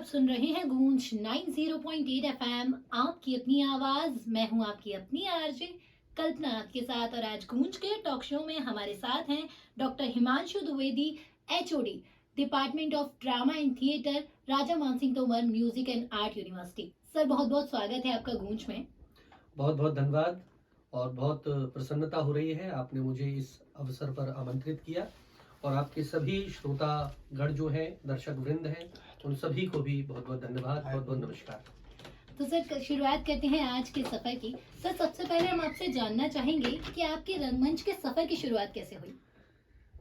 आप सुन रहे हैं गूंज 90.8 एफएम, आपकी अपनी आवाज। मैं हूं आपकी अपनी आरजे कल्पना आपके साथ। और आज गूंज के टॉक शो में हमारे साथ हैं doctor Himanshu Dwivedi, HOD, department of drama and theatre, Raja Mansingh Tomar music and art university. Sir, बहुत बहुत स्वागत है आपका गूंज में। बहुत बहुत धन्यवाद और बहुत प्रसन्नता हो रही है, आपने मुझे इस अवसर पर आमंत्रित किया और आपके सभी श्रोतागण जो हैं, दर्शक वृंद हैं, उन सभी को भी बहुत बहुत धन्यवाद, बहुत बहुत नमस्कार। तो सर, शुरुआत करते हैं आज के सफर की। सर, सबसे पहले हम आपसे जानना चाहेंगे कि आपके रंगमंच के सफर की शुरुआत कैसे हुई।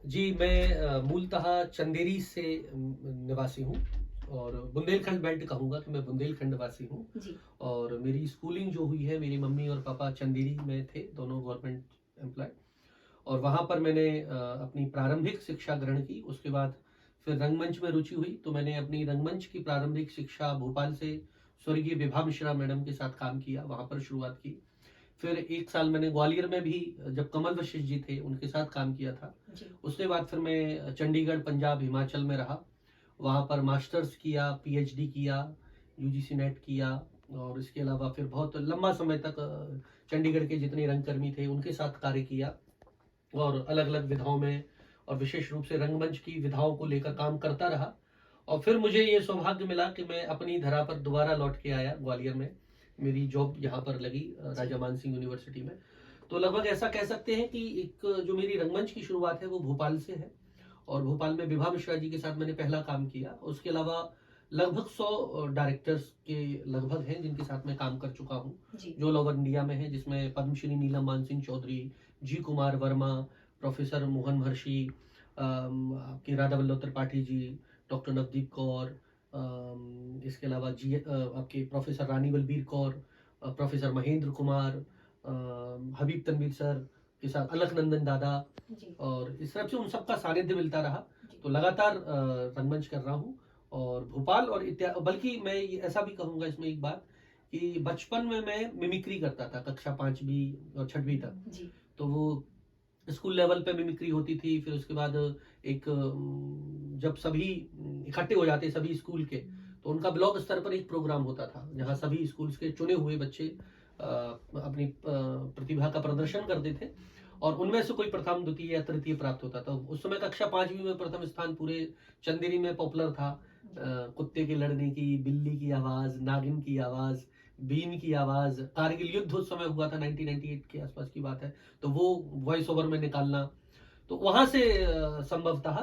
जी, मैं मूलतः चंदेरी से निवासी हूँ और बुंदेलखंड बेल्ट कहूँगा कि मैं बुंदेलखंड वासी हूँ। और मेरी स्कूलिंग जो हुई है, मेरी मम्मी और पापा चंदेरी में थे, दोनों गवर्नमेंट एम्प्लॉय, और वहाँ पर मैंने अपनी प्रारंभिक शिक्षा ग्रहण की। उसके बाद फिर रंगमंच में रुचि हुई, तो मैंने अपनी रंगमंच की प्रारंभिक शिक्षा भोपाल से स्वर्गीय विभा मिश्रा मैडम के साथ काम किया, वहाँ पर शुरुआत की। फिर 1 साल मैंने ग्वालियर में भी, जब कमल वशिष्ठ जी थे, उनके साथ काम किया था। उसके बाद फिर मैं चंडीगढ़, पंजाब, हिमाचल में रहा, वहाँ पर मास्टर्स किया, पीएचडी किया, यूजीसी नेट किया, और इसके अलावा फिर बहुत लंबा समय तक चंडीगढ़ के जितने रंगकर्मी थे उनके साथ कार्य किया और अलग अलग विधाओं में, और विशेष रूप से रंगमंच की विधाओं को लेकर काम करता रहा। और फिर मुझे ये सौभाग्य मिला कि मैं अपनी धरा पर दोबारा लौट के आया ग्वालियर में। मेरी जॉब यहाँ पर लगी राजा मानसिंह यूनिवर्सिटी में। तो लगभग ऐसा कह सकते हैं कि एक जो मेरी रंगमंच की शुरुआत है वो भोपाल से है, और भोपाल में विभा मिश्रा जी के साथ मैंने पहला काम किया। उसके अलावा लगभग 100 डायरेक्टर्स के लगभग हैं जिनके साथ मैं काम कर चुका हूँ, जो ऑल ओवर इंडिया में है, जिसमें पद्मश्री नीलम मानसिंह चौधरी, जी कुमार वर्मा, प्रोफेसर मोहन महर्षि, आपके राधा वल्लभ त्रिपाठी जी, डॉक्टर नवदीप कौर, इसके अलावा जी आपके प्रोफेसर रानी बलबीर कौर, प्रोफेसर महेंद्र कुमार, हबीब तनवीर सर के साथ अलकनंदन दादा, और इस तरह से उन सबका सानिध्य मिलता रहा। तो लगातार रंगमंच कर रहा हूँ। और भोपाल और बल्कि मैं ऐसा भी कहूँगा इसमें एक बात कि बचपन में मैं मिमिक्री करता था, कक्षा 5वीं और 6वीं तक। तो वो स्कूल लेवल पे मिमिक्री होती थी। फिर उसके बाद एक जब सभी इकट्ठे हो जाते सभी स्कूल के, तो उनका ब्लॉक स्तर पर एक प्रोग्राम होता था जहाँ सभी स्कूल्स के चुने हुए बच्चे अपनी प्रतिभा का प्रदर्शन करते थे, और उनमें से कोई प्रथम, द्वितीय या तृतीय प्राप्त होता था। उस समय कक्षा 5वीं में प्रथम स्थान पूरे चंदेरी में पॉपुलर था। कुत्ते के लड़ने की, बिल्ली की आवाज, नागिन की आवाज, बीन की आवाज। कारगिल युद्ध उस समय हुआ था, 1998 के आसपास की बात है, तो वो वॉइस ओवर में निकालना, तो वहां से संभवतः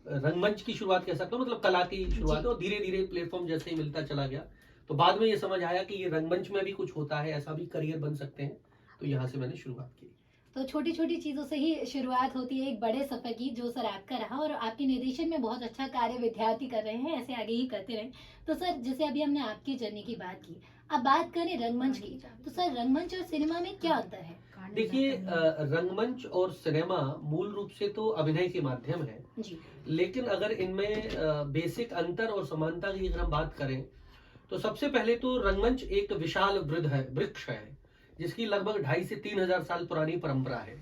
रंगमंच की शुरुआत कह सकता हूँ, मतलब कला की शुरुआत। और धीरे धीरे प्लेटफॉर्म जैसे ही मिलता चला गया, तो बाद में ये समझ आया कि ये रंगमंच में भी कुछ होता है, ऐसा भी करियर बन सकते हैं। तो यहाँ से मैंने शुरुआत की। तो छोटी छोटी चीजों से ही शुरुआत होती है एक बड़े सफर की, जो सर आपका रहा, और आपके निर्देशन में बहुत अच्छा कार्य विद्यार्थी कर रहे हैं, ऐसे आगे ही करते रहें। तो सर, जैसे अभी हमने आपकी जर्नी की बात की, अब बात करें रंगमंच की, तो सर रंगमंच और सिनेमा में क्या अंतर है। देखिए, रंगमंच और सिनेमा मूल रूप से तो अभिनय के माध्यम है जी। लेकिन अगर इनमें बेसिक अंतर और समानता की अगर हम बात करें, तो सबसे पहले तो रंगमंच एक विशाल वृक्ष है जिसकी लगभग 2,500 से 3,000 साल पुरानी परंपरा है।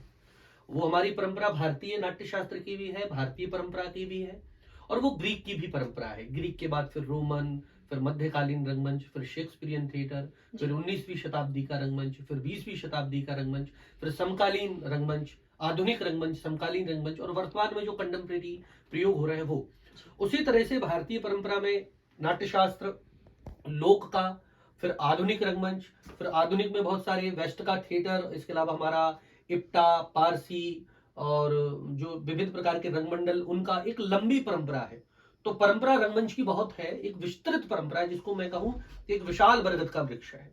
वो हमारी परंपरा भारतीय नाट्य शास्त्र की भी है, भारतीय परंपरा की भी है, और वो ग्रीक की भी परंपरा है। ग्रीक के बाद फिर रोमन, फिर मध्यकालीन रंगमंच, फिर शेक्सपियरियन थिएटर, फिर 19वीं शताब्दी का रंगमंच, फिर 20वीं शताब्दी का रंगमंच, फिर समकालीन रंगमंच, आधुनिक रंगमंच, समकालीन रंगमंच, और वर्तमान में जो कंटेम्प्रेरी प्रयोग हो रहे हैं वो। उसी तरह से भारतीय परंपरा में नाट्यशास्त्र, लोक का, फिर आधुनिक रंगमंच, फिर आधुनिक में बहुत सारे वेस्ट का थिएटर, इसके अलावा हमारा इप्टा, पारसी, और जो विभिन्न प्रकार के रंगमंडल, उनका एक लंबी परंपरा है। तो परंपरा रंगमंच की बहुत है, एक विस्तृत परंपरा है, जिसको मैं कहूं एक विशाल बरगद का वृक्ष है।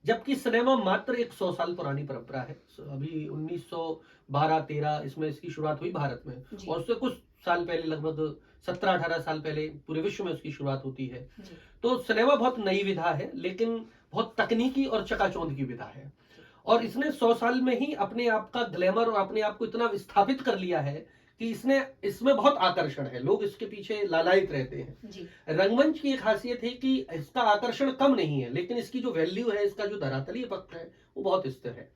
जबकि सिनेमा मात्र एक 100 साल पुरानी परंपरा है। अभी 1912-13 इसमें इसकी शुरुआत हुई भारत में, और उससे कुछ साल पहले, लगभग 17-18 साल पहले पूरे विश्व में उसकी शुरुआत होती है। तो सिनेमा बहुत नई विधा है, लेकिन बहुत तकनीकी और चकाचौंध की विधा है, और इसने 100 साल में ही अपने आप का ग्लैमर और अपने आप को इतना विस्थापित कर लिया है कि इसमें बहुत आकर्षण है, लोग इसके पीछे लालायित रहते हैं। रंगमंच की एक खासियत है कि इसका आकर्षण कम नहीं है, लेकिन इसकी जो वैल्यू है, इसका जो धरातलीय पक्ष है, वो बहुत स्थिर है।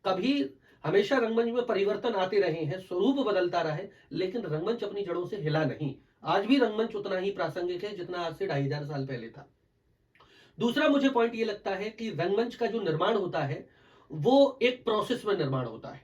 कभी हमेशा रंगमंच में परिवर्तन आते रहे हैं, स्वरूप बदलता रहे, लेकिन रंगमंच अपनी जड़ों से हिला नहीं। आज भी रंगमंच उतना ही प्रासंगिक है जितना आज से 2500 साल पहले था। दूसरा मुझे पॉइंट ये लगता है कि रंगमंच का जो निर्माण होता है वो एक प्रोसेस में निर्माण होता है।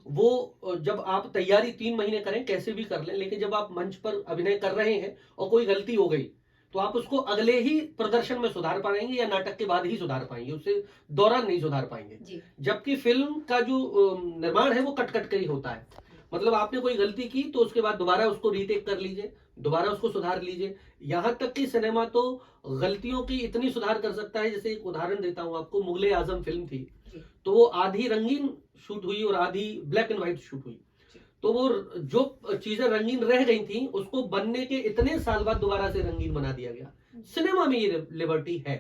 वो जब आप तैयारी 3 महीने करें कैसे भी कर लें, लेकिन जब आप मंच पर अभिनय कर रहे हैं और कोई गलती हो गई तो आप उसको अगले ही प्रदर्शन में सुधार पाएंगे या नाटक के बाद ही सुधार पाएंगे, उससे दौरान नहीं सुधार पाएंगे। जबकि फिल्म का जो निर्माण है वो कट कट के ही होता है। मतलब आपने कोई गलती की तो उसके बाद दोबारा उसको रीटेक कर लीजिए, दोबारा उसको सुधार लीजिए। यहां तक कि सिनेमा तो गलतियों की इतनी सुधार कर सकता है, जैसे एक उदाहरण देता हूं आपको, मुगले आजम फिल्म थी तो वो आधी रंगीन शूट हुई और आधी ब्लैक एंड व्हाइट शूट हुई। तो वो जो चीजें रंगीन रह गई थी उसको बनने के इतने साल बाद दोबारा से रंगीन बना दिया गया। सिनेमा में ये लिबर्टी है,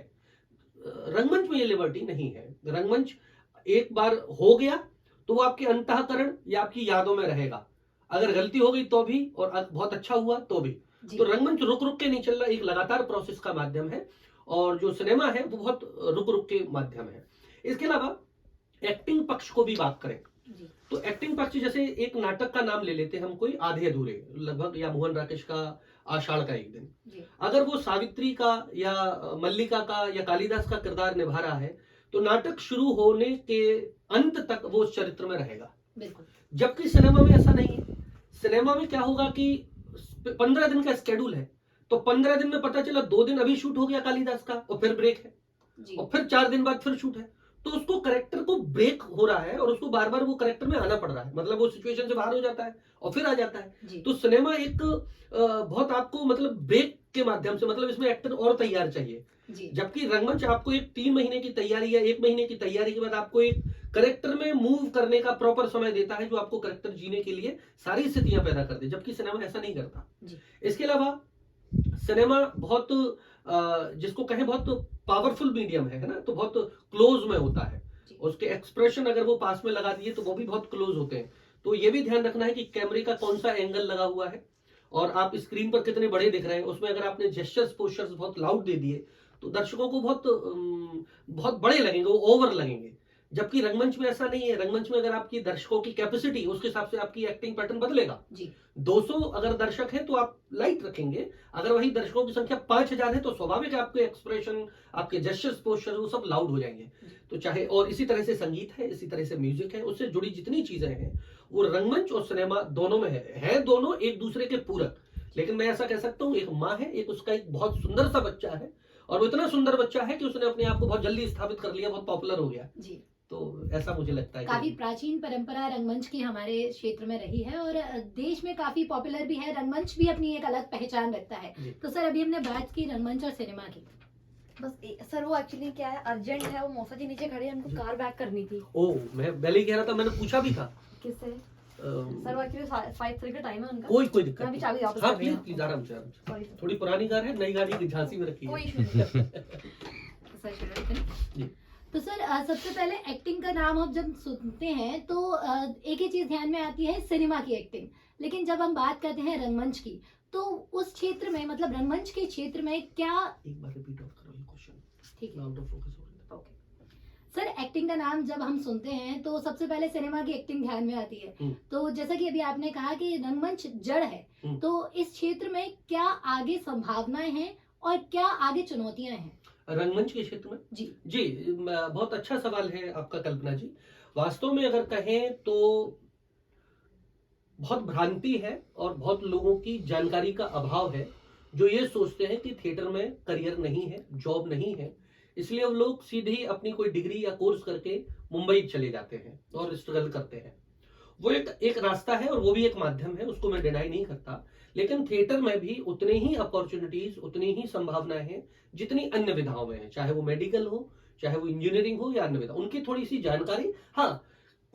रंगमंच में ये लिबर्टी नहीं है। रंगमंच एक बार हो गया तो वो आपके अंतःकरण या आपकी यादों में रहेगा, अगर गलती हो गई तो भी और बहुत अच्छा हुआ तो भी। तो रंगमंच रुक रुक के नहीं चल रहा, एक लगातार प्रोसेस का माध्यम है और जो सिनेमा है वो बहुत रुक रुक के माध्यम है। इसके अलावा एक्टिंग पक्ष को भी बात करें तो एक्टिंग पक्ष, जैसे एक नाटक का नाम ले लेते हैं हम, कोई आधे अधूरे लगभग, या मोहन राकेश का आषाढ़ का एक दिन, अगर वो सावित्री का या मल्लिका का या कालिदास का किरदार निभा रहा है तो नाटक शुरू होने के अंत तक वो उस चरित्र में रहेगा। जबकि सिनेमा में ऐसा नहीं है। सिनेमा में क्या होगा कि 15 दिन का स्केड्यूल है तो 15 दिन में पता चला 2 दिन अभी शूट हो गया कालिदास का और फिर ब्रेक है और फिर 4 दिन बाद फिर शूट है, तो उसको करेक्टर को ब्रेक हो रहा है और उसको बार बार वो करेक्टर में आना पड़ रहा है, मतलब वो सिचुएशन से बाहर हो जाता है और फिर आ जाता है। तो सिनेमा एक बहुत आपको मतलब ब्रेक के माध्यम से, मतलब इसमें एक्टर और तैयार चाहिए। जबकि रंगमंच आपको एक 3 महीने की तैयारी या 1 महीने की तैयारी के बाद आपको एक करेक्टर में मूव करने का प्रॉपर समय देता है जो आपको करेक्टर जीने के लिए सारी स्थितियां पैदा कर दे, जबकि सिनेमा ऐसा नहीं करता। इसके अलावा सिनेमा बहुत जिसको कहें बहुत पावरफुल मीडियम है ना, तो बहुत क्लोज में होता है। उसके एक्सप्रेशन अगर वो पास में लगा दिए तो वो भी बहुत क्लोज होते हैं। तो ये भी ध्यान रखना है कि कैमरे का कौन सा एंगल लगा हुआ है और आप स्क्रीन पर कितने बड़े दिख रहे हैं। उसमें अगर आपने जेस्चर्स पोस्चर्स बहुत लाउड दे दिए तो दर्शकों को बहुत बड़े लगेंगे, वो ओवर लगेंगे। जबकि रंगमंच में ऐसा नहीं है। रंगमंच में अगर आपकी दर्शकों की कैपेसिटी, उसके हिसाब से आपकी एक्टिंग पैटर्न बदलेगा। 200 अगर दर्शक है तो आप लाइट रखेंगे, अगर वही दर्शकों की संख्या 5000 है तो स्वाभाविक है आपके एक्सप्रेशन, आपके जेस्चर्स पोस्चर वो सब लाउड हो जाएंगे। तो चाहे, और इसी तरह से संगीत है, इसी तरह से म्यूजिक है, उससे जुड़ी जितनी चीजें हैं वो रंगमंच और सिनेमा दोनों में है दोनों एक दूसरे के पूरक। लेकिन मैं ऐसा कह सकता हूँ, एक माँ है, एक उसका एक बहुत सुंदर सा बच्चा है और वो इतना सुंदर बच्चा है कि उसने अपने आप को बहुत जल्दी स्थापित कर लिया, बहुत पॉपुलर हो गया। तो ऐसा मुझे लगता है। काफी प्राचीन परंपरा रंगमंच की हमारे क्षेत्र में रही है और देश में काफी पॉपुलर भी है। रंगमंच भी अपनी एक अलग पहचान रखता है। तो सर अभी हमने बात की रंगमंच और सिनेमा की, बस सर वो एक्चुअली क्या है, अर्जेंट है, वो मौसा जी नीचे खड़े हैं, उनको कार बैक करनी थी। मैं पहले ही कह रहा था, मैंने पूछा भी था किससे। सर वो एक्चुअली 5:30 का टाइम है उनका। कोई दिक्कत मैं अभी चाबी वापस हाँ, कर रही हूं। प्लीज आराम से। थोड़ी पुरानी कार है, नई गाड़ी की झांसी में रखी है। कोई इशू नहीं। तो सर सबसे पहले एक्टिंग का नाम हम जब सुनते हैं तो एक ही चीज ध्यान में आती है, सिनेमा की एक्टिंग। लेकिन जब हम बात करते हैं रंगमंच की तो उस क्षेत्र में, मतलब रंगमंच के क्षेत्र में क्या, एक बार रिपीट आउट करो ये क्वेश्चन। ठीक है, आउट ऑफ फोकस हो रहा है। सर एक्टिंग का नाम जब हम सुनते हैं तो सबसे पहले सिनेमा की एक्टिंग ध्यान में आती है। तो जैसा कि अभी आपने कहा कि रंगमंच जड़ है, तो इस क्षेत्र में क्या आगे संभावनाएं हैं और क्या आगे चुनौतियां हैं रंगमंच के क्षेत्र में? जी बहुत अच्छा सवाल है आपका कल्पना जी। वास्तव में अगर कहें तो बहुत भ्रांति है और बहुत लोगों की जानकारी का अभाव है जो ये सोचते हैं कि थिएटर में करियर नहीं है, जॉब नहीं है, इसलिए वो लोग सीधे ही अपनी कोई डिग्री या कोर्स करके मुंबई चले जाते हैं और स्ट्रगल करते हैं। वो एक रास्ता है और वो भी एक माध्यम है, उसको मैं डिनाई नहीं करता। लेकिन थिएटर में भी उतने ही अपॉर्चुनिटीज, उतनी ही संभावनाएं हैं जितनी अन्य विधाओं में है, चाहे वो मेडिकल हो, चाहे वो इंजीनियरिंग हो या अन्य विधा। उनकी थोड़ी सी जानकारी, हाँ,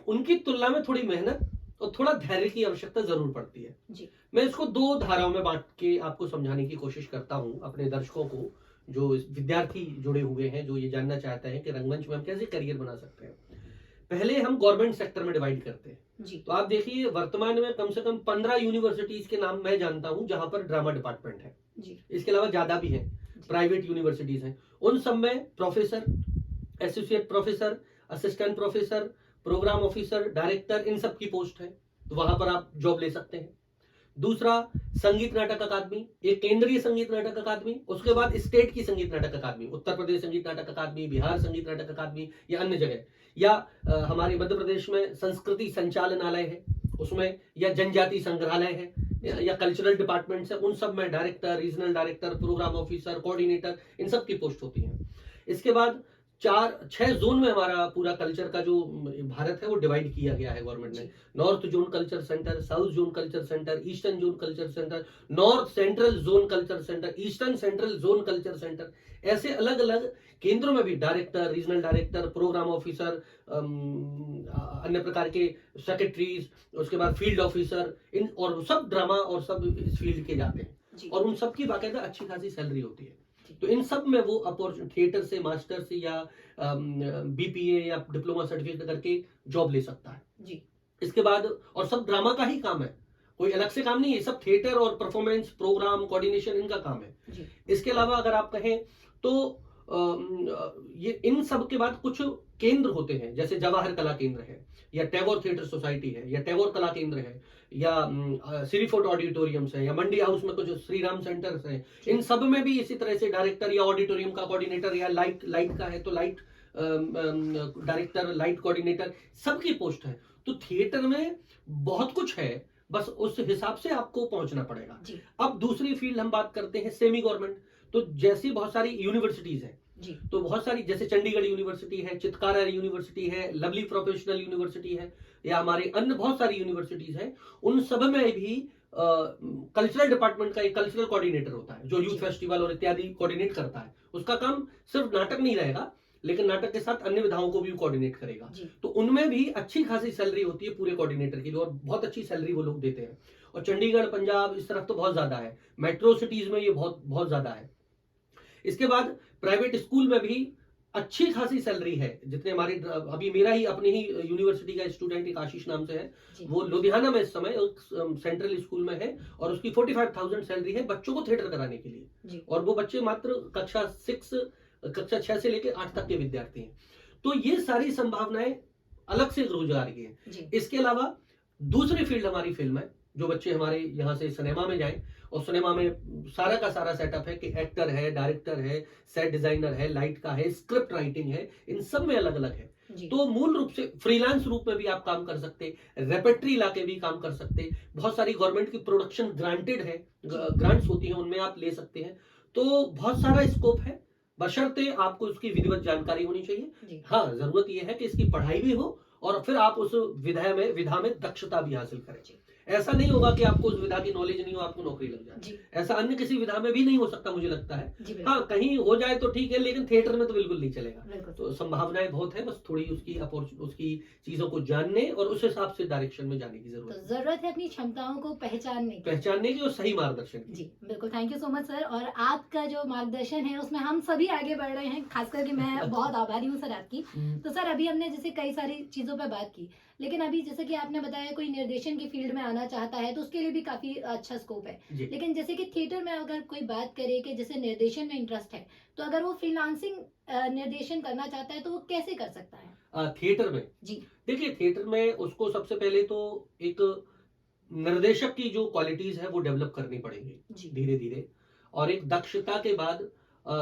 उनकी तुलना में थोड़ी मेहनत और थोड़ा धैर्य की आवश्यकता जरूर पड़ती है जी। मैं इसको 2 धाराओं में बांट के आपको समझाने की कोशिश करता हूं अपने दर्शकों को, जो विद्यार्थी जुड़े हुए हैं, जो ये जानना चाहते हैं कि रंगमंच में हम कैसे करियर बना सकते हैं। पहले हम गवर्नमेंट सेक्टर में डिवाइड करते हैं जी। तो आप देखिए वर्तमान में कम से कम 15 यूनिवर्सिटीज के नाम मैं जानता हूं जहां पर ड्रामा डिपार्टमेंट है जी। इसके अलावा ज्यादा भी हैं, प्राइवेट यूनिवर्सिटीज हैं। उन सब में professor, associate professor, assistant professor, program officer, director, इन सब की पोस्ट है। तो वहां पर आप जॉब ले सकते हैं। दूसरा संगीत नाटक अकादमी, एक केंद्रीय संगीत नाटक अकादमी, उसके बाद स्टेट की संगीत नाटक अकादमी, उत्तर प्रदेश संगीत नाटक अकादमी, बिहार संगीत नाटक अकादमी या अन्य जगह, या हमारे मध्य प्रदेश में संस्कृति संचालनालय है उसमें, या जनजाति संग्रहालय है, या कल्चरल डिपार्टमेंट्स है, उन सब में director, regional director, programme officer, coordinator, इन सब की पोस्ट होती है। इसके बाद 4-6 जोन में हमारा पूरा कल्चर का जो भारत है वो डिवाइड किया गया है गवर्नमेंट ने। North zone culture centre, south zone culture centre, eastern zone culture centre, north central zone culture centre, eastern central zone culture centre, ऐसे अलग अलग केंद्रों में भी director, regional director, programme officer, अन्य प्रकार के सेक्रेटरीज, उसके बाद फील्ड ऑफिसर, इन और सब ड्रामा और सब इस फील्ड के जाते हैं और उन सब की बाकायदा अच्छी खासी सैलरी होती है। तो इन सब में वो अपॉर्चुनिटी थिएटर से, मास्टर से या बीपीए या डिप्लोमा सर्टिफिकेट करके जॉब ले सकता है जी। इसके बाद और सब ड्रामा का ही काम है, कोई अलग से काम नहीं है, सब थिएटर और परफॉर्मेंस, प्रोग्राम, कोऑर्डिनेशन, इनका काम है जी। इसके अलावा अगर आप कहें तो ये इन सब के बाद कुछ केंद्र होते हैं, जैसे जवाहर कला केंद्र है, या टैगोर थिएटर सोसाइटी है, या टैगोर कला केंद्र है, या सिरी फोर्ट ऑडिटोरियम्स है, या मंडी हाउस में कुछ श्री राम सेंटर्स है। इन सब में भी इसी तरह से डायरेक्टर या ऑडिटोरियम का कोऑर्डिनेटर, या लाइट का है तो लाइट डायरेक्टर, लाइट कोऑर्डिनेटर, सबकी पोस्ट है। तो थिएटर में बहुत कुछ है, बस उस हिसाब से आपको पहुंचना पड़ेगा। अब दूसरी फील्ड हम बात करते हैं सेमी गवर्नमेंट। तो जैसी बहुत सारी यूनिवर्सिटीज है जी, तो बहुत सारी, जैसे चंडीगढ़ यूनिवर्सिटी है, चितकारा यूनिवर्सिटी है, लवली प्रोफेशनल यूनिवर्सिटी है, या हमारे अन्य बहुत सारी यूनिवर्सिटीज हैं, उन सब में भी कल्चरल डिपार्टमेंट का एक कल्चरल कोऑर्डिनेटर होता है जो यूथ फेस्टिवल और इत्यादि कोऑर्डिनेट करता है। उसका काम सिर्फ नाटक नहीं रहेगा, लेकिन नाटक के साथ अन्य विधाओं को भी कोऑर्डिनेट करेगा। तो उनमें भी अच्छी खासी सैलरी होती है पूरे कोऑर्डिनेटर के लिए, और बहुत अच्छी सैलरी वो लोग देते हैं। और चंडीगढ़, पंजाब, इस तरफ तो बहुत ज्यादा है, मेट्रो सिटीज में ये बहुत बहुत ज्यादा है। इसके बाद प्राइवेट स्कूल में भी अच्छी खासी सैलरी है, जितने हमारे, अभी मेरा ही अपनी ही यूनिवर्सिटी का स्टूडेंट एक आशीष नाम से है, वो लुधियाना में इस समय सेंट्रल स्कूल में है, और उसकी 45,000 सैलरी है बच्चों को थिएटर कराने के लिए, और वो बच्चे मात्र कक्षा 6 से लेकर 8 तक के विद्यार्थी हैं। तो ये सारी संभावनाएं अलग से रोजगार की है। इसके अलावा दूसरी फील्ड हमारी फिल्म है, जो बच्चे हमारे यहाँ से सिनेमा में जाएं, और सिनेमा में सारा का सारा सेटअप है कि एक्टर है, डायरेक्टर है, सेट डिजाइनर है, लाइट का है, स्क्रिप्ट राइटिंग है, इन सब में अलग अलग है। तो मूल रूप से फ्रीलांस रूप में भी आप काम कर सकते, रेपेट्री लाके भी काम कर सकते, बहुत सारी गवर्नमेंट की प्रोडक्शन ग्रांटेड है, ग्रांट्स होती हैं, उनमें आप ले सकते हैं। तो बहुत सारा स्कोप है, बशर्ते आपको उसकी विधिवत जानकारी होनी चाहिए। हाँ, जरूरत यह है कि इसकी पढ़ाई भी हो और फिर आप उस विधा में दक्षता भी हासिल करें। ऐसा नहीं होगा कि आपको उस विधा की नॉलेज नहीं हो, आपको नौकरी लग जाए, ऐसा अन्य किसी विधा में भी नहीं हो सकता मुझे लगता है। हाँ, कहीं हो जाए तो ठीक है, लेकिन थिएटर में तो बिल्कुल नहीं चलेगा। तो संभावनाएं बहुत है, बस थोड़ी उसकी चीजों को जानने और उस हिसाब से डायरेक्शन में जाने की जरूरत है, अपनी क्षमताओं को पहचानने की और सही मार्गदर्शन की। जी बिल्कुल, thank you so much sir. और आपका जो मार्गदर्शन है उसमें हम सभी आगे बढ़ रहे हैं, खास करके मैं बहुत आभारी हूँ सर आपकी। तो सर, अभी हमने जैसे कई सारी चीजों पर बात की, लेकिन अभी जैसे कि आपने बताया कोई निर्देशन की फील्ड में आना चाहता है तो उसके लिए भी काफी अच्छा स्कोप है। लेकिन जैसे कि थिएटर में अगर कोई बात करे कि जैसे निर्देशन में इंटरेस्ट है, तो अगर वो फ्रीलांसिंग निर्देशन करना चाहता है तो वो कैसे कर सकता है? थिएटर में जी देखिए, थिएटर में उसको सबसे पहले तो एक निर्देशक की जो क्वालिटीज है वो डेवलप करनी पड़ेगी धीरे धीरे, और एक दक्षता के बाद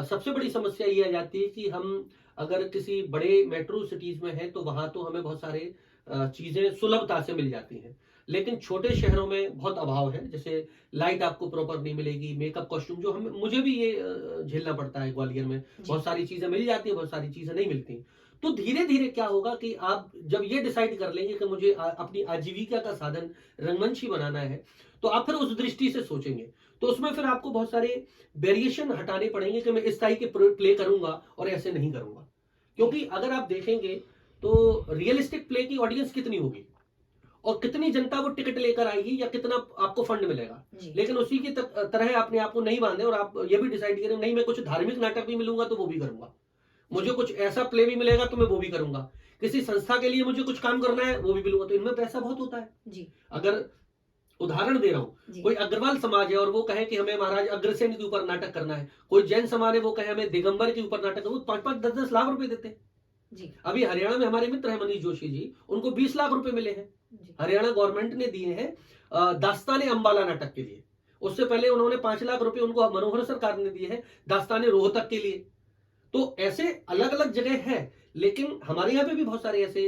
सबसे बड़ी समस्या ये आ जाती है कि हम अगर किसी बड़े मेट्रो सिटीज में है तो वहां तो हमें बहुत सारे चीजें सुलभता से मिल जाती हैं, लेकिन छोटे शहरों में बहुत अभाव है। जैसे लाइट आपको प्रॉपर नहीं मिलेगी, मेकअप, कॉस्ट्यूम, जो मुझे भी ये झेलना पड़ता है। ग्वालियर में बहुत सारी चीजें मिल जाती है, बहुत सारी चीजें नहीं मिलती। तो धीरे धीरे क्या होगा कि आप जब ये डिसाइड कर लेंगे कि मुझे अपनी आजीविका का साधन रंगमंच ही बनाना है, तो आप फिर उस दृष्टि से सोचेंगे। तो उसमें फिर आपको बहुत सारे वेरिएशन हटाने पड़ेंगे कि मैं इस टाइप के प्ले करूंगा और ऐसे नहीं करूंगा। क्योंकि अगर आप देखेंगे तो रियलिस्टिक प्ले की ऑडियंस कितनी होगी और कितनी जनता वो टिकट लेकर आएगी या कितना आपको फंड मिलेगा, लेकिन उसी की तरह अपने आप को नहीं बांधे और आप ये भी डिसाइड करें नहीं, मैं कुछ धार्मिक नाटक भी मिलूंगा तो वो भी करूंगा, मुझे कुछ ऐसा प्ले भी मिलेगा तो मैं वो भी करूंगा, किसी संस्था के लिए मुझे कुछ काम करना है वो भी मिलूंगा। तो इनमें पैसा बहुत होता है। अगर उदाहरण दे रहा हूं, कोई अग्रवाल समाज है और वो कहे कि हमें महाराज अग्रसेन के ऊपर नाटक करना है, कोई जैन समाज है वो कहे हमें दिगंबर के ऊपर नाटक, वो 5-5, 10-10 लाख रुपए देते हैं। अभी हरियाणा में हमारे मित्र है मनीष जोशी जी, उनको 20 लाख रुपए मिले हैं, हरियाणा गवर्नमेंट ने दिए हैं दास्ताने अंबाला नाटक के लिए, उससे पहले उन्होंने 5 लाख रुपए उनको मनोहर सरकार ने दिए हैं दास्ताने रोहतक के लिए। तो ऐसे अलग अलग जगह है, लेकिन हमारे यहाँ पे भी बहुत सारे ऐसे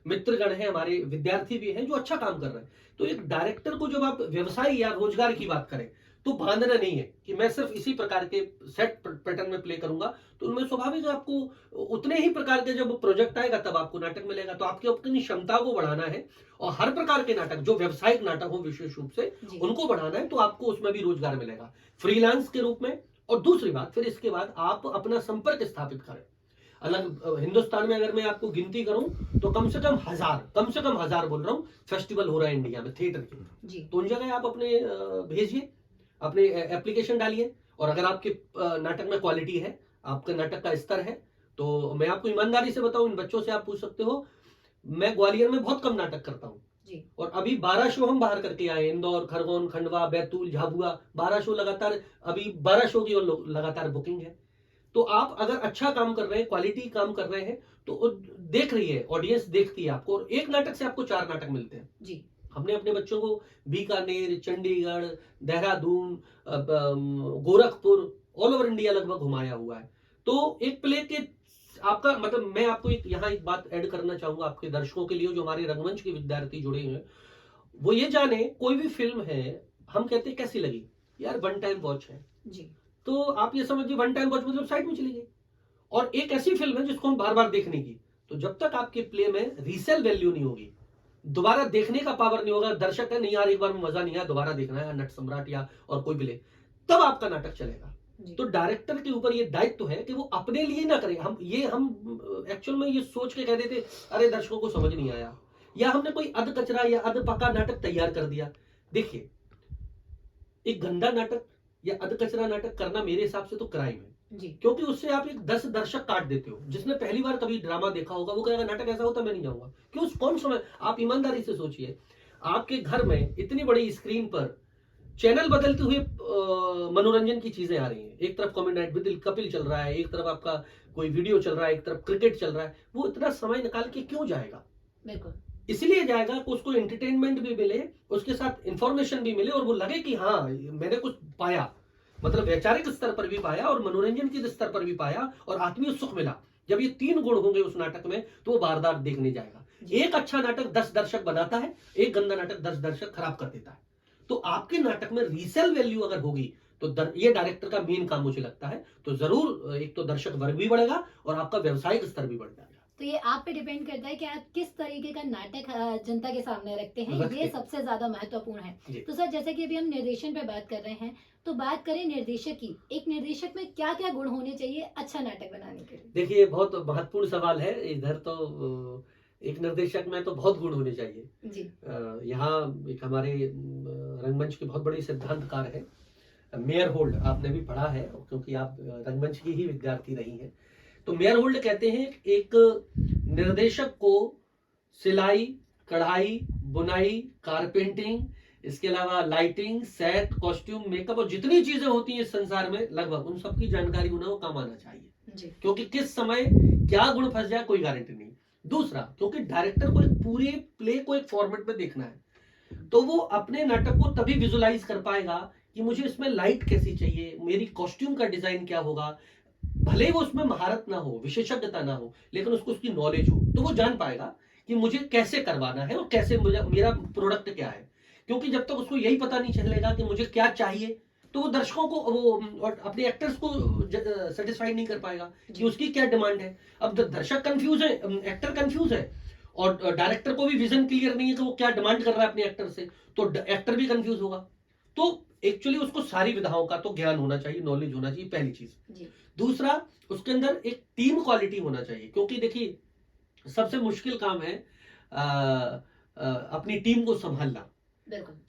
मित्रगण हैं, हमारे विद्यार्थी भी हैं जो अच्छा काम कर रहे हैं। तो एक डायरेक्टर को जब आप व्यवसाय या रोजगार की बात करें तो बांधना नहीं है कि मैं सिर्फ इसी प्रकार के सेट पैटर्न में प्ले करूंगा, तो उनमें स्वाभाविक आपको उतने ही प्रकार के जब प्रोजेक्ट आएगा तब आपको नाटक मिलेगा। तो आपके अपनी क्षमता को बढ़ाना है और हर प्रकार के नाटक जो व्यवसायिक नाटक हो विशेष रूप से उनको बढ़ाना है, तो आपको उसमें भी रोजगार मिलेगा फ्रीलांस के रूप में। और दूसरी बात, फिर इसके बाद आप अपना संपर्क स्थापित करें। अलग हिंदुस्तान में अगर मैं आपको गिनती करूं तो कम से कम हजार बोल रहा हूं फेस्टिवल हो रहा है इंडिया में थिएटर के। तो उन जगह आप अपने भेजिए, अपने एप्लीकेशन डालिए, और अगर आपके नाटक में क्वालिटी है, आपके नाटक का स्तर है, तो मैं आपको ईमानदारी से बताऊं, इन बच्चों से आप पूछ सकते हो, मैं ग्वालियर में बहुत कम नाटक करता हूं और अभी 12 शो हम बाहर करके आए, इंदौर, खरगोन, खंडवा, बैतूल, झाबुआ, 12 शो लगातार, अभी 12 शो की लगातार बुकिंग है। तो आप अगर अच्छा काम कर रहे हैं, क्वालिटी काम कर रहे हैं, तो देख रही है ऑडियंस, देखती है आपको, और एक नाटक से आपको 4 नाटक मिलते हैं जी। हमने अपने बच्चों को Bikaner, Chandigarh, Dehradun, Gorakhpur, all over India लगभग घुमाया हुआ है। तो एक प्ले के आपका मतलब, मैं आपको यहाँ एक बात ऐड करना चाहूंगा आपके दर्शकों के लिए, जो हमारे रंगमंच के विद्यार्थी जुड़े हैं, वो ये जाने, कोई भी फिल्म है, हम कहते हैं कैसी लगी यार, 1 टाइम वॉच है जी। तो आप ये समझिए 1 टाइम वॉच मतलब साइड में चली गई। और एक ऐसी फिल्म है जिसको हम बार बार देखने की, तो जब तक आपके प्ले में रीसेल वैल्यू नहीं होगी, दोबारा देखने का पावर नहीं होगा, दर्शक है नहीं यार एक बार में मजा नहीं आया, दोबारा देखना है नट सम्राट या और कोई प्ले, तब आपका नाटक चलेगा। तो डायरेक्टर के ऊपर ये दायित्व है कि वो अपने लिए ना करें। हम एक्चुअल में ये सोच के कह देते अरे दर्शकों को समझ नहीं आया, या हमने कोई अध कचरा या अध पका नाटक तैयार कर दिया। देखिए, एक गंदा नाटक या अध कचरा नाटक करना मेरे हिसाब से तो क्राइम है जी। क्योंकि उससे आप एक 10 दर्शक काट देते हो। जिसने पहली बार कभी ड्रामा देखा होगा वो कहेगा नाटक ऐसा होता मैं नहीं जाऊंगा। क्यों, कौन समय, आप ईमानदारी से सोचिए, आपके घर में इतनी बड़ी स्क्रीन पर चैनल बदलते हुए मनोरंजन की चीजें आ रही हैं। एक तरफ कॉमेडी नाइट विद कपिल चल रहा है, एक तरफ आपका कोई वीडियो चल रहा है, एक तरफ क्रिकेट चल रहा है। वो इतना समय निकाल के क्यों जाएगा? बिल्कुल इसलिए जाएगा कि उसको एंटरटेनमेंट भी मिले, उसके साथ इंफॉर्मेशन भी मिले, और वो लगे कि हाँ मैंने कुछ पाया, मतलब वैचारिक स्तर पर भी पाया और मनोरंजन के स्तर पर भी पाया और आत्मीय सुख मिला। जब ये 3 गुण होंगे उस नाटक में तो वो बार बार देखने जाएगा। एक अच्छा नाटक 10 दर्शक बनाता है, एक गंदा नाटक 10 दर्शक खराब कर देता है। तो आपके नाटक में रीसेल वैल्यू अगर होगी तो ये डायरेक्टर का मेन काम मुझे लगता है। तो जरूर एक तो दर्शक वर्ग भी बढ़ेगा और आपका व्यवसायिक स्तर भी बढ़ जाएगा। तो ये आप पे डिपेंड करता है कि आप किस तरीके का नाटक जनता के सामने रखते हैं, ये सबसे ज्यादा महत्वपूर्ण है। तो सर, जैसे कि अभी हम निर्देशन पे बात कर रहे हैं, तो बात करें निर्देशक की। एक निर्देशक में क्या क्या गुण होने चाहिए अच्छा नाटक बनाने के लिए? देखिए, बहुत महत्वपूर्ण सवाल है। इधर तो एक निर्देशक में तो बहुत गुण होने चाहिए जी। यहाँ एक हमारे रंगमंच के बहुत बड़े सिद्धांतकार है मेयर होल्ड, आपने भी पढ़ा है क्योंकि आप रंगमंच की ही विद्यार्थी रही हैं। तो मेयर होल्ड कहते हैं एक निर्देशक को सिलाई, कढ़ाई, बुनाई, कारपेंटिंग, इसके अलावा लाइटिंग, सेट, कॉस्ट्यूम, मेकअप और जितनी चीजें होती हैं इस संसार में लगभग उन सब की जानकारी उन्हें कम आना चाहिए जी। क्योंकि किस समय क्या गुण फंस जाए कोई गारंटी नहीं। दूसरा, क्योंकि डायरेक्टर को एक पूरे प्ले को एक फॉर्मेट में देखना है, तो वो अपने नाटक को तभी विजुलाइज कर पाएगा कि मुझे इसमें लाइट कैसी चाहिए, मेरी कॉस्ट्यूम का डिजाइन क्या होगा। भले वो उसमें महारत ना हो, विशेषज्ञता ना हो, लेकिन उसको उसकी नॉलेज हो, तो वो जान पाएगा कि मुझे कैसे करवाना है और कैसे मेरा प्रोडक्ट क्या है। क्योंकि जब तक उसको यही पता नहीं चलेगा कि मुझे क्या चाहिए, तो वो दर्शकों को और अपने एक्टर्स को सेटिस्फाइड नहीं कर पाएगा कि उसकी क्या डिमांड है। अब दर्शक कंफ्यूज है, एक्टर कंफ्यूज है, और डायरेक्टर को भी विजन क्लियर नहीं है कि वो क्या डिमांड कर रहा है अपने एक्टर से, तो एक्टर भी कंफ्यूज होगा। तो एक्चुअली उसको सारी विधाओं का तो ज्ञान होना चाहिए, नॉलेज होना चाहिए, पहली चीज। दूसरा, उसके अंदर एक टीम क्वालिटी होना चाहिए, क्योंकि देखिए सबसे मुश्किल काम है अपनी टीम को संभालना।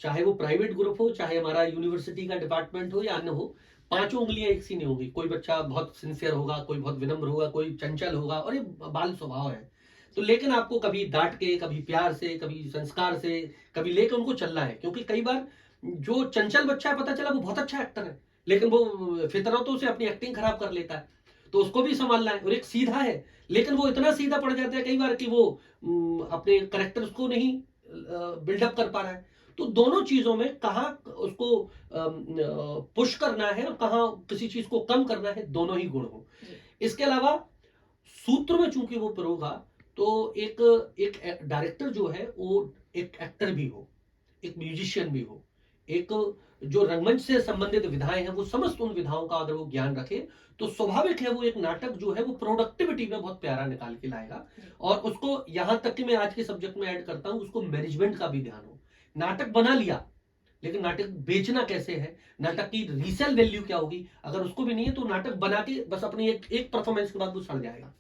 चाहे वो प्राइवेट ग्रुप हो, चाहे हमारा यूनिवर्सिटी का डिपार्टमेंट हो या अन्य हो, 5 उंगलियां एक सी नहीं होगी। कोई बच्चा बहुत सिंसियर होगा, कोई बहुत विनम्र होगा, कोई चंचल होगा, और ये बाल स्वभाव है। तो लेकिन आपको कभी डांट के, कभी प्यार से, कभी संस्कार से, कभी लेकर उनको चलना है। क्योंकि कई बार जो चंचल बच्चा है, पता चला वो बहुत अच्छा एक्टर है, लेकिन वो फितरतों से अपनी एक्टिंग खराब कर लेता है, तो उसको भी संभालना है। और एक सीधा है, लेकिन वो इतना सीधा पड़ जाता है कई बार कि वो अपने कैरेक्टर्स को नहीं बिल्डअप कर पा रहा है। तो दोनों चीजों में कहाँ उसको पुश करना है और कहाँ किसी चीज को कम करना है, दोनों ही गुण हो। इसके अलावा सूत्र में चूंकि वो प्रो था, तो एक डायरेक्टर जो है वो एक एक्टर भी हो, एक म्यूजिशियन भी हो, एक जो रंगमंच से संबंधित विधाएं हैं वो समस्त उन विधाओं का अगर वो ज्ञान रखे, तो स्वाभाविक है वो एक नाटक जो है वो प्रोडक्टिविटी में बहुत प्यारा निकाल के लाएगा। और उसको यहां तक कि मैं आज के सब्जेक्ट में ऐड करता हूं, उसको मैनेजमेंट का भी ध्यान हो। नाटक बना लिया, लेकिन नाटक बेचना कैसे है, नाटक की रीसेल वैल्यू क्या होगी, अगर उसको भी नहीं है तो नाटक बना के बस अपनी एक परफॉर्मेंस के बाद वो सड़ जाएगा।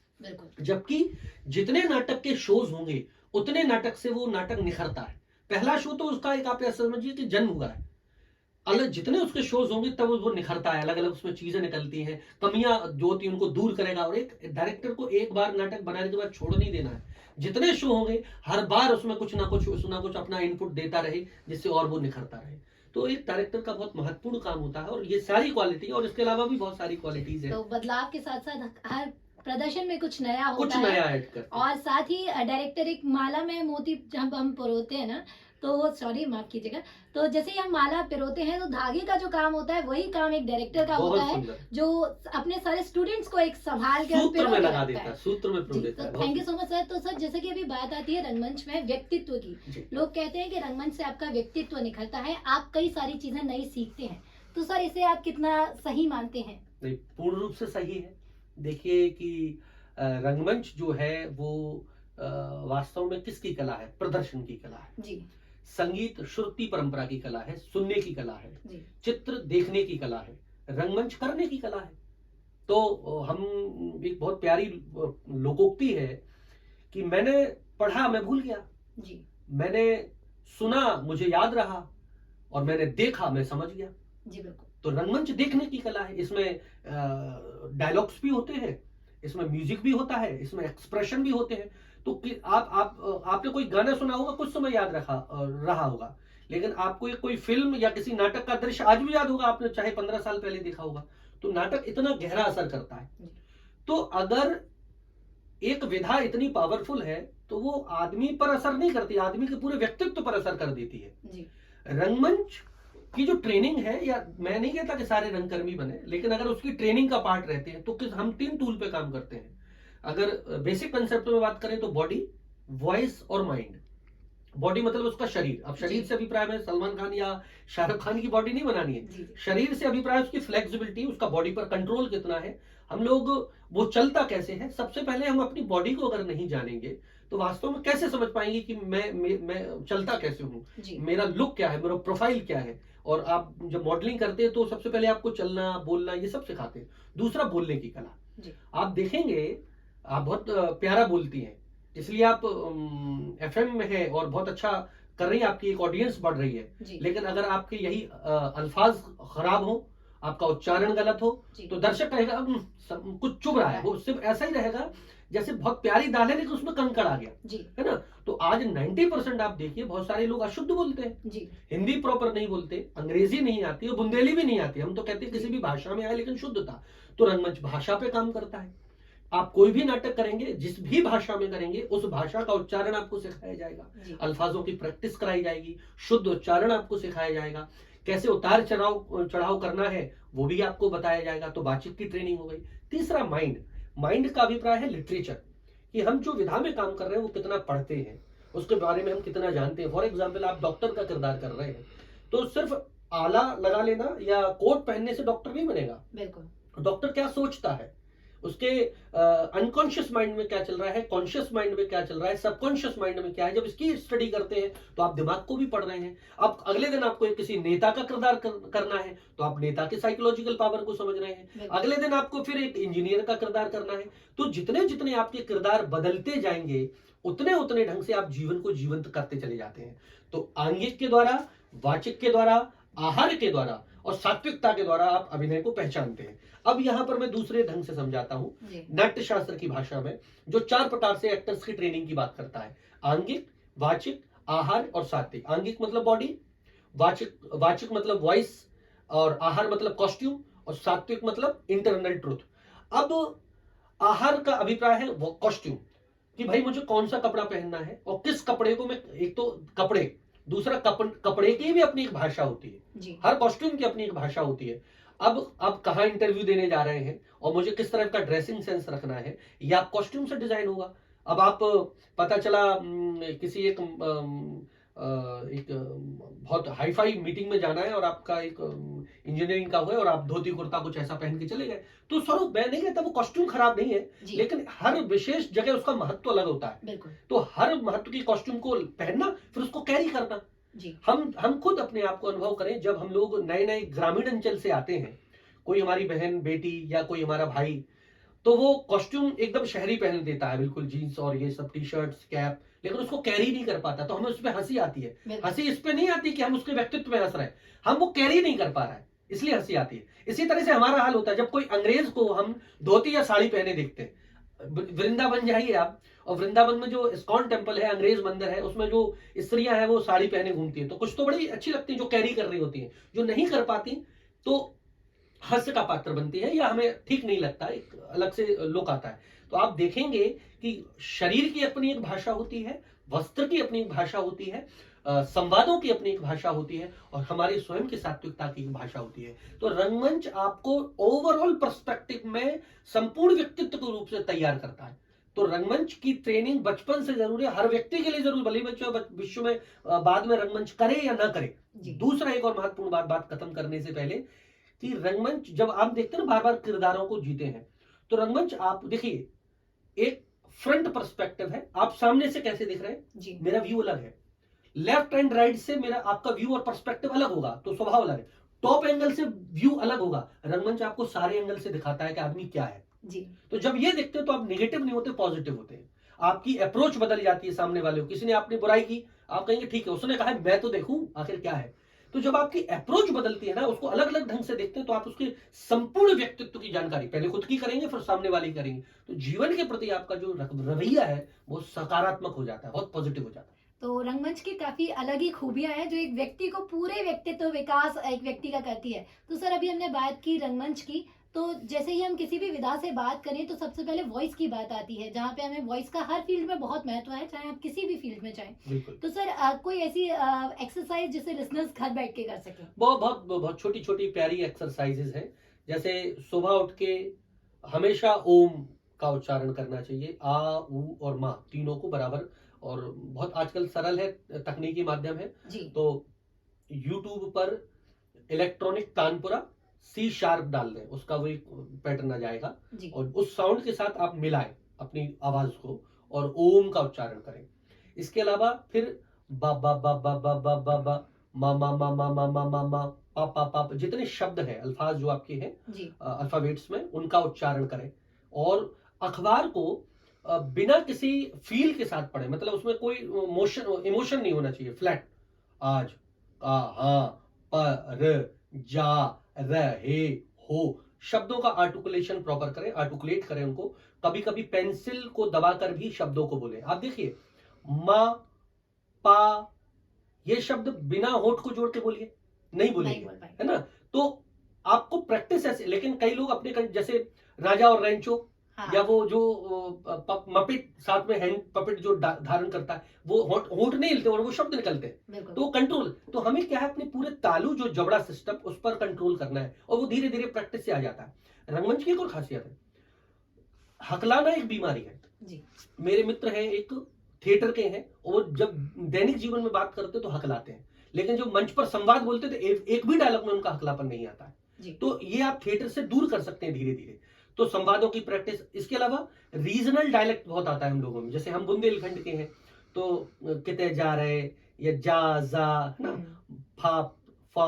जबकि जितने नाटक के शोज होंगे उतने नाटक से वो नाटक निखरता है। पहला शो तो उसका एक आप ऐसा समझिए कि जन्म हुआ है, अलग जितने उसके शोज होंगे तब वो निखरता है, अलग अलग उसमें चीजें निकलती हैं, कमियां जो होती हैं उनको दूर करेगा। और एक डायरेक्टर को एक बार नाटक बनाने के बाद छोड़ नहीं देना है, जितने शो होंगे हर बार उसमें कुछ ना कुछ अपना इनपुट देता रहे, जिससे और वो निखरता रहे। तो एक डायरेक्टर का बहुत महत्वपूर्ण काम होता है, और ये सारी क्वालिटी और इसके अलावा भी बहुत सारी क्वालिटीज है। तो बदलाव के साथ साथ हर प्रदर्शन में कुछ नया होता कुछ नया ऐड करते हैं। और साथ ही डायरेक्टर एक माला में मोती जब हम पिरोते हैं ना, तो सॉरी माफ कीजिएगा, तो जैसे ही हम माला पिरोते हैं तो धागे का जो काम होता है वही काम एक डायरेक्टर का होता है, जो अपने सारे स्टूडेंट्स को एक संभाल के सूत्र में लगा देता है, सूत्र में पिरो देता है। Thank you so much sir. तो सर जैसे कि अभी बात आती है रंगमंच में व्यक्तित्व की, लोग कहते हैं कि रंगमंच से आपका व्यक्तित्व निखरता है, आप कई सारी चीजें नई सीखते हैं, तो सर इसे आप कितना सही मानते हैं? नहीं, पूर्ण रूप से सही है। देखिए कि रंगमंच जो है वो वास्तव में किसकी कला है? प्रदर्शन की कला है जी। संगीत श्रुति परंपरा की कला है, सुनने की कला है जी। चित्र देखने की कला है, रंगमंच करने की कला है। तो हम एक बहुत प्यारी लोकोक्ति है कि मैंने पढ़ा मैं भूल गया जी, मैंने सुना मुझे याद रहा, और मैंने देखा मैं समझ गया। जी बिल्कुल। तो रंगमंच देखने की कला है, इसमें डायलॉग्स भी होते हैं, इसमें म्यूजिक भी होता है, इसमें एक्सप्रेशन भी होते हैं। तो आपने कोई गाना सुना होगा, कुछ समय याद रहा होगा, लेकिन आपको कोई फिल्म या किसी नाटक का दृश्य आज भी याद होगा, आपने चाहे 15 साल पहले देखा होगा। तो नाटक इतना गहरा असर करता है। तो अगर एक विधा इतनी पावरफुल है तो वो आदमी पर असर नहीं करती, आदमी के पूरे व्यक्तित्व पर असर कर देती है जी। रंगमंच की जो ट्रेनिंग है, या मैं नहीं कहता कि सारे रंगकर्मी बने, लेकिन अगर उसकी ट्रेनिंग का पार्ट रहते हैं तो हम 3 टूल पे काम करते हैं। अगर बेसिक कंसेप्ट में बात करें तो बॉडी, वॉइस और माइंड। बॉडी मतलब उसका शरीर। अब शरीर से अभिप्राय में सलमान खान या शाहरुख खान की बॉडी नहीं बनानी है, शरीर से अभिप्राय उसकी फ्लेक्सिबिलिटी, उसका बॉडी पर कंट्रोल कितना है, हम लोग वो चलता कैसे है। सबसे पहले हम अपनी बॉडी को अगर नहीं जानेंगे तो वास्तव में कैसे समझ पाएंगे कि मैं चलता कैसे हूँ, मेरा लुक क्या है, मेरा प्रोफाइल क्या है। और आप जब मॉडलिंग करते हैं तो सबसे पहले आपको चलना बोलना ये सब सिखाते हैं। दूसरा बोलने की कला। आप देखेंगे आप बहुत प्यारा बोलती हैं, इसलिए आप FM में है और बहुत अच्छा कर रही है, आपकी एक ऑडियंस बढ़ रही है। लेकिन अगर आपके यही अल्फाज खराब हो, आपका उच्चारण गलत हो, तो दर्शक कहेगा कुछ चुभ रहा है। वो सिर्फ ऐसा ही रहेगा जैसे बहुत प्यारी दाल है लेकिन उसमें कंकड़ आ गया, है ना। तो आज 90% आप देखिए बहुत सारे लोग अशुद्ध बोलते हैं, हिंदी प्रॉपर नहीं बोलते, अंग्रेजी नहीं आती और बुंदेली भी नहीं आती। हम तो कहते हैं किसी भी भाषा में आए लेकिन शुद्धता। तो रंगमंच भाषा पे काम करता है। आप कोई भी नाटक करेंगे, जिस भी भाषा में करेंगे, उस भाषा का उच्चारण आपको सिखाया जाएगा, अल्फाजों की प्रैक्टिस कराई जाएगी, शुद्ध उच्चारण आपको सिखाया जाएगा, कैसे उतार चढ़ाव करना है वो भी आपको बताया जाएगा। तो बातचीत की ट्रेनिंग हो गई। तीसरा माइंड का अभिप्राय है लिटरेचर, कि हम जो विधा में काम कर रहे हैं वो कितना पढ़ते हैं, उसके बारे में हम कितना जानते हैं। फॉर एग्जाम्पल आप डॉक्टर का किरदार कर रहे हैं तो सिर्फ आला लगा लेना या कोट पहनने से डॉक्टर नहीं बनेगा। बिल्कुल। डॉक्टर क्या सोचता है, उसके अनकॉन्शियस माइंड में क्या चल रहा है, कॉन्शियस माइंड में क्या चल रहा है, सबकॉन्शियस माइंड में क्या है। जब इसकी स्टडी करते हैं तो आप दिमाग को भी पढ़ रहे हैं। अब अगले दिन आपको किसी नेता का किरदार करना है तो आप नेता के साइकोलॉजिकल पावर को समझ रहे हैं। अगले दिन आपको फिर एक इंजीनियर का किरदार करना है। तो जितने जितने आपके किरदार बदलते जाएंगे उतने उतने ढंग से आप जीवन को जीवंत करते चले जाते हैं। तो आंगिक के द्वारा, वाचिक के द्वारा, आहार के द्वारा और सात्विकता के द्वारा आप अभिनय को पहचानते हैं। अब यहां पर मैं दूसरे ढंग से समझाता हूं, नाट्य शास्त्र की भाषा में, जो 4 प्रकार से एक्टर्स की ट्रेनिंग की बात करता है। आंगिक, वाचिक, आहार और सात्विक। आंगिक मतलब बॉडी, वाचिक मतलब वॉइस, और आहार मतलब कॉस्ट्यूम, और सात्विक मतलब इंटरनल ट्रुथ। अब आहार का अभिप्राय है कॉस्ट्यूम, कि भाई मुझे कौन सा कपड़ा पहनना है और किस कपड़े को मैं, एक तो कपड़े दूसरा कपड़े की भी अपनी एक भाषा होती है जी हर कॉस्ट्यूम की अपनी एक भाषा होती है अब कहाँ इंटरव्यू देने जा रहे हैं और मुझे किस तरह का ड्रेसिंग सेंस रखना है ये आप कॉस्ट्यूम से डिजाइन होगा अब आप पता चला किसी एक बहुत हाई फाई मीटिंग में जाना है और आपका एक इंजीनियरिंग का हुआ है और आप धोती कुर्ता कुछ ऐसा पहन के चले गए तो स्वरूप मैं नहीं कहता वो कॉस्ट्यूम खराब नहीं है जी लेकिन हर विशेष जगह उसका महत्व अलग होता है बिल्कुल तो हर महत्व की कॉस्ट्यूम को पहनना फिर उसको कैरी करना जी हम खुद अपने आप को अनुभव करें जब हम लोग नए नए ग्रामीण अंचल से आते हैं कोई हमारी बहन बेटी या कोई हमारा भाई तो वो कॉस्ट्यूम एकदम शहरी पहन देता है बिल्कुल जीन्स और ये सब टी शर्ट्स कैप लेकिन उसको कैरी नहीं कर पाता तो हमें उस पर हंसी आती है बिल्कुल हंसी इस पे नहीं आती कि हम उसके व्यक्तित्व में हंस रहे हैं हम वो कैरी नहीं कर पा रहे हैं इसलिए हंसी आती है इसी तरह से हमारा हाल होता है जब कोई अंग्रेज को हम धोती या साड़ी पहने देखते हैं वृंदावन जाइए आप और वृंदावन में जो इस्कॉन टेम्पल है अंग्रेज मंदिर है उसमें जो स्त्रियां हैं वो साड़ी पहने घूमती है तो कुछ तो बड़ी अच्छी लगती है जो कैरी कर रही होती है जो नहीं कर पाती तो हास्य का पात्र बनती है या हमें ठीक नहीं लगता एक अलग से लुक आता है तो आप देखेंगे कि शरीर की अपनी एक भाषा होती है वस्त्र की अपनी एक भाषा होती है संवादों की अपनी एक भाषा होती है और हमारी स्वयं की सात्विकता की एक भाषा होती है तो रंगमंच आपको ओवरऑल पर्सपेक्टिव में संपूर्ण व्यक्तित्व के रूप से तैयार करता है तो रंगमंच की ट्रेनिंग बचपन से जरूरी है हर व्यक्ति के लिए जरूर भले बच्चों विश्व में बाद में रंगमंच करे या ना करे दूसरा एक और महत्वपूर्ण बात खत्म करने से पहले कि रंगमंच जब आप देखते हैं ना बार बार किरदारों को जीते हैं तो रंगमंच आप देखिए एक फ्रंट पर्सपेक्टिव है आप सामने से कैसे दिख रहे हैं जी मेरा व्यू अलग है लेफ्ट एंड राइट से मेरा आपका व्यू और पर्सपेक्टिव अलग होगा तो स्वभाव अलग है टॉप एंगल से व्यू अलग होगा रंगमंच आपको सारे एंगल से दिखाता है कि आदमी क्या है जी तो जब ये देखते हो तो आप नेगेटिव नहीं होते पॉजिटिव होते हैं आपकी अप्रोच बदल जाती है सामने वाले को किसी ने आपने बुराई की आप कहेंगे ठीक है उसने कहा है मैं तो देखूं आखिर क्या है तो जब आपकी अप्रोच बदलती है ना उसको अलग अलग ढंग से देखते हैं तो आप उसके संपूर्ण व्यक्तित्व की जानकारी पहले खुद की करेंगे फिर सामने वाले की करेंगे तो जीवन के प्रति आपका जो रवैया है वो सकारात्मक हो जाता है बहुत पॉजिटिव हो जाता है तो रंगमंच की काफी अलग ही खूबियां हैं जो एक व्यक्ति को पूरे व्यक्तित्व विकास एक व्यक्ति का करती है तो सर अभी हमने बात की रंगमंच की तो जैसे ही हम किसी भी विधा से बात करें तो सबसे पहले वॉइस की बात आती है जहाँ पे हमें वॉइस का हर फील्ड में बहुत महत्व है चाहे आप किसी भी फील्ड में चाहें तो सर कोई ऐसी एक्सरसाइज जिसे लिसनर्स घर बैठ के कर सके बहुत छोटी छोटी प्यारी एक्सरसाइजेज हैं जैसे सुबह उठ के हमेशा ओम का उच्चारण करना चाहिए आ ऊ और माँ तीनों को बराबर और बहुत आजकल सरल है तकनीकी माध्यम है जी तो YouTube पर इलेक्ट्रॉनिक तानपुरा C# डाल दें उसका वो एक पैटर्न आ जाएगा जी और उस साउंड के साथ आप मिलाएं अपनी आवाज को और ओम का उच्चारण करें इसके अलावा फिर बा बा बा बा बा बा बा बा मा मा मा मा मा मा मा मा पा पा पा जितने शब्द हैं अल्फाज जो आपके हैं जी अल्फाबेट्स में उनका उच्चारण करें और अखबार को बिना किसी फील के साथ पढ़े मतलब उसमें कोई इमोशन नहीं होना चाहिए फ्लैट आज कहाँ पर जा रहे हो शब्दों का आर्टिकुलेशन प्रॉपर करें आर्टिकुलेट करें उनको कभी कभी पेंसिल को दबाकर भी शब्दों को बोले आप देखिए मा पा ये शब्द बिना होठ को जोड़ के बोलिए नहीं बोलेंगे है ना तो आपको प्रैक्टिस ऐसे लेकिन कई लोग अपने जैसे राजा और रेंचो या वो जो मपिट साथ में हैंड पपिट जो धारण करता है वो होंठ नहीं हिलते और वो शब्द निकलते हैं तो कंट्रोल तो हमें क्या है अपने पूरे तालु जो जबड़ा सिस्टम उस पर कंट्रोल करना है और वो धीरे धीरे प्रैक्टिस से आ जाता है रंगमंच की एक और खासियत है हकलाना एक बीमारी है जी मेरे मित्र हैं एक थिएटर के हैं और जब दैनिक जीवन में बात करते तो हकलाते हैं लेकिन जो मंच पर संवाद बोलते थे एक भी डायलॉग में उनका हकलापन नहीं आता है तो ये आप थिएटर से दूर कर सकते हैं धीरे धीरे तो संवादों की प्रैक्टिस इसके अलावा रीजनल डायलेक्ट बहुत आता है हम लोगों में जैसे हम बुंदेलखंड के हैं तो किते जा रहे या जा जा है ना फा फा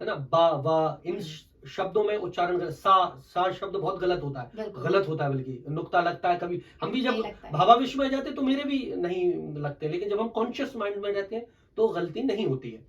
है ना बा वा इन शब्दों में उच्चारण कर सा शब्द बहुत गलत होता है बल्कि नुक्ता लगता है कभी हम भी जब भावाविश्व में जाते तो मेरे भी नहीं लगते लेकिन जब हम कॉन्शियस माइंड में रहते हैं तो गलती नहीं होती है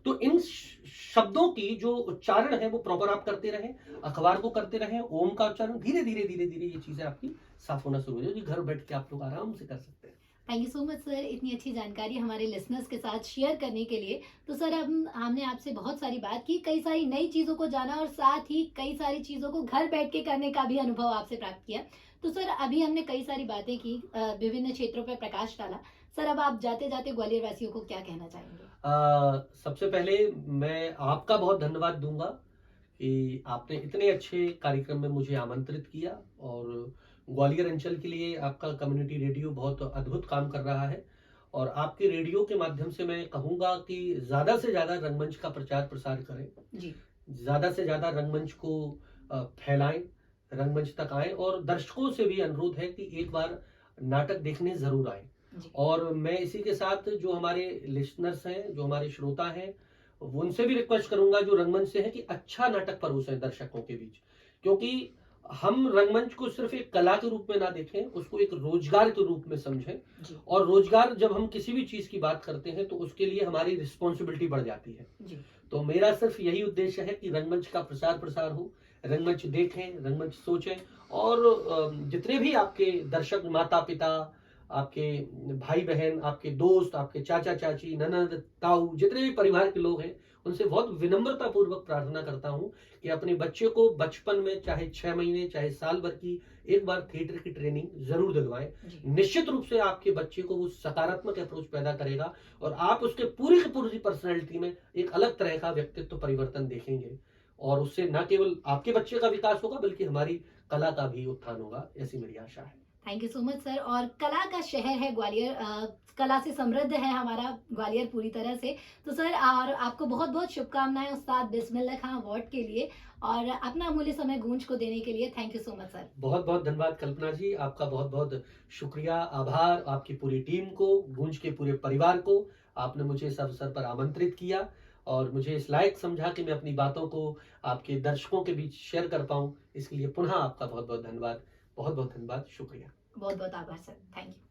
तो इन शब्दों की जो उच्चारण है वो प्रॉपर आप करते रहें अखबार को करते रहें ओम का उच्चारण धीरे धीरे ये चीजें आपकी साफ होना शुरू हो जाएगी घर बैठ के आप लोग आराम से कर सकते हैं thank you so much sir इतनी अच्छी जानकारी हमारे लिसनर्स के साथ शेयर करने के लिए तो सर हमने आपसे बहुत सारी बात की कई सारी नई चीज़ों को जाना और साथ ही कई सारी चीज़ों को घर बैठ के करने का भी अनुभव आपसे प्राप्त किया तो सर अभी हमने कई सारी बातें की विभिन्न क्षेत्रों पर प्रकाश डाला सर अब आप जाते जाते ग्वालियर वासियों को क्या कहना चाहेंगे? सबसे पहले मैं आपका बहुत धन्यवाद दूंगा कि आपने इतने अच्छे कार्यक्रम में मुझे आमंत्रित किया, और ग्वालियर अंचल के लिए आपका कम्युनिटी रेडियो बहुत अद्भुत काम कर रहा है। और आपके रेडियो के माध्यम से मैं कहूँगा कि ज़्यादा से ज़्यादा रंगमंच का प्रचार प्रसार करें, जी, ज़्यादा से ज़्यादा रंगमंच को फैलाएं, रंगमंच तक आएं, और दर्शकों से भी अनुरोध है कि एक बार नाटक देखने ज़रूर आएं। जी, और मैं इसी के साथ जो हमारे लिसनर्स हैं, जो हमारे श्रोता हैं, वो उनसे भी रिक्वेस्ट करूंगा जो रंगमंच से हैं कि अच्छा नाटक परोसें दर्शकों के बीच, क्योंकि हम रंगमंच को सिर्फ एक कला के रूप में ना देखें, उसको एक रोजगार के रूप में समझें। जी, और रोजगार जब हम किसी भी चीज की बात करते हैं तो उसके लिए हमारी रिस्पॉन्सिबिलिटी बढ़ जाती है। जी, तो मेरा सिर्फ यही उद्देश्य है कि रंगमंच का प्रसार प्रसार हो, रंगमंच देखें, रंगमंच सोचें, और जितने भी आपके दर्शक माता पिता, आपके भाई बहन, आपके दोस्त, आपके चाचा चाची, ननद ताऊ, जितने भी परिवार के लोग हैं, उनसे बहुत विनम्रता पूर्वक प्रार्थना करता हूं कि अपने बच्चे को बचपन में चाहे 6 महीने चाहे साल भर की एक बार थिएटर की ट्रेनिंग जरूर दिलवाएं। जी, निश्चित रूप से आपके बच्चे को वो सकारात्मक अप्रोच पैदा करेगा, और आप उसके पूरी की पूरी पर्सनैलिटी में एक अलग तरह का व्यक्तित्व परिवर्तन देखेंगे, और उससे न केवल आपके बच्चे का विकास होगा बल्कि हमारी कला का भी उत्थान होगा, ऐसी मेरी आशा है। Thank you so much sir. और कला का शहर है ग्वालियर, कला से समृद्ध है हमारा ग्वालियर पूरी तरह से। तो सर और आपको बहुत बहुत शुभकामनाएं उस्ताद बिस्मिल्लाह खां अवार्ड के लिए, और अपना अमूल्य समय गूंज को देने के लिए। Thank you so much sir. बहुत बहुत धन्यवाद कल्पना जी, आपका बहुत बहुत शुक्रिया, आभार आपकी पूरी टीम को, गूंज के पूरे परिवार को। आपने मुझे इस अवसर पर आमंत्रित किया और मुझे इस लायक समझा कि मैं अपनी बातों को आपके दर्शकों के बीच शेयर कर पाऊं। इसके लिए पुनः आपका बहुत बहुत धन्यवाद, बहुत बहुत धन्यवाद, शुक्रिया। बहुत बहुत आभार सर। Thank you.